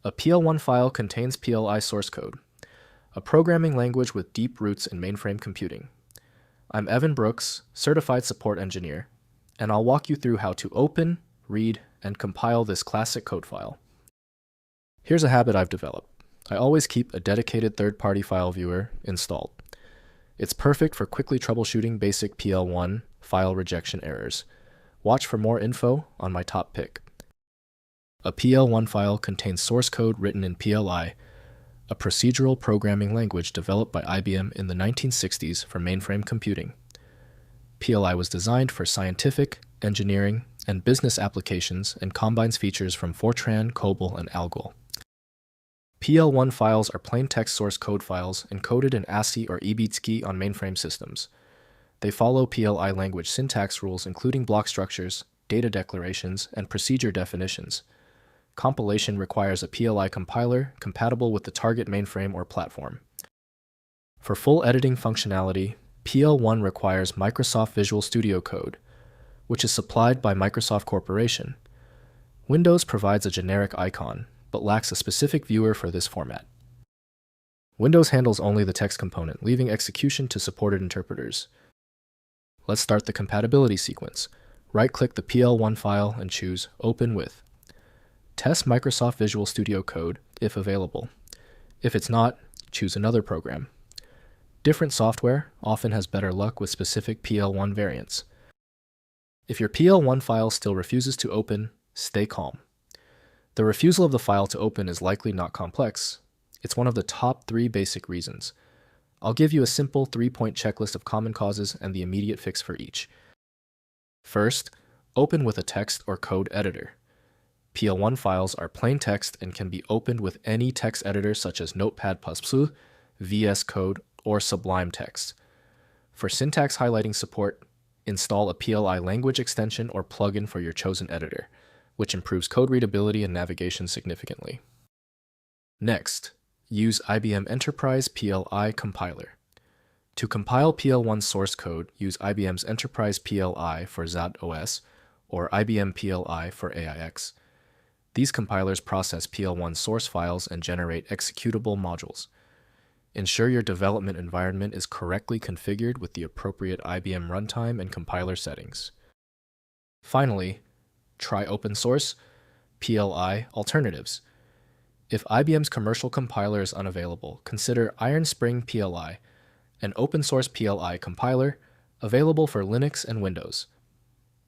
A PL1 file contains PLI source code, a programming language with deep roots in mainframe computing. I'm Evan Brooks, Certified Support Engineer, and I'll walk you through how to open, read, and compile this classic code file. Here's a habit I've developed. I always keep a dedicated third-party file viewer installed. It's perfect for quickly troubleshooting basic PL1 file rejection errors. Watch for more info on my top pick. A PL1 file contains source code written in PLI, a procedural programming language developed by IBM in the 1960s for mainframe computing. PLI was designed for scientific, engineering, and business applications and combines features from FORTRAN, COBOL, and ALGOL. PL1 files are plain text source code files encoded in ASCII or EBCDIC on mainframe systems. They follow PLI language syntax rules including block structures, data declarations, and procedure definitions. Compilation requires a PLI compiler compatible with the target mainframe or platform. For full editing functionality, PL1 requires Microsoft Visual Studio Code, which is supplied by Microsoft Corporation. Windows provides a generic icon, but lacks a specific viewer for this format. Windows handles only the text component, leaving execution to supported interpreters. Let's start the compatibility sequence. Right-click the PL1 file and choose Open With. Test Microsoft Visual Studio Code, if available. If it's not, choose another program. Different software often has better luck with specific PL1 variants. If your PL1 file still refuses to open, stay calm. The refusal of the file to open is likely not complex. It's one of the top 3 basic reasons. I'll give you a simple 3-point checklist of common causes and the immediate fix for each. First, open with a text or code editor. PL1 files are plain text and can be opened with any text editor such as Notepad++, VS Code, or Sublime Text. For syntax highlighting support, install a PLI language extension or plugin for your chosen editor, which improves code readability and navigation significantly. Next, use IBM Enterprise PLI compiler. To compile PL1 source code, use IBM's Enterprise PLI for ZOS or IBM PLI for AIX. These compilers process PL1 source files and generate executable modules. Ensure your development environment is correctly configured with the appropriate IBM runtime and compiler settings. Finally, try open source PLI alternatives. If IBM's commercial compiler is unavailable, consider Iron Spring PLI, an open source PLI compiler available for Linux and Windows.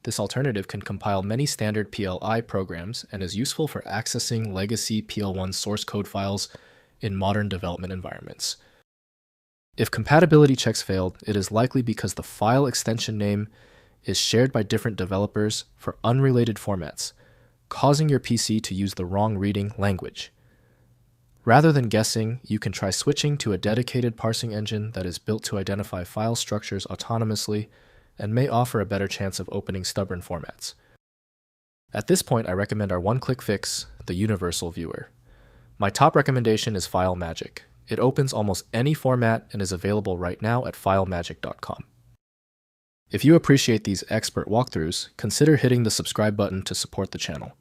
This alternative can compile many standard PLI programs and is useful for accessing legacy PL1 source code files in modern development environments. If compatibility checks failed, it is likely because the file extension name is shared by different developers for unrelated formats, causing your PC to use the wrong reading language. Rather than guessing, you can try switching to a dedicated parsing engine that is built to identify file structures autonomously and may offer a better chance of opening stubborn formats. At this point, I recommend our one-click fix, the Universal Viewer. My top recommendation is FileMagick. It opens almost any format and is available right now at filemagick.com. If you appreciate these expert walkthroughs, consider hitting the subscribe button to support the channel.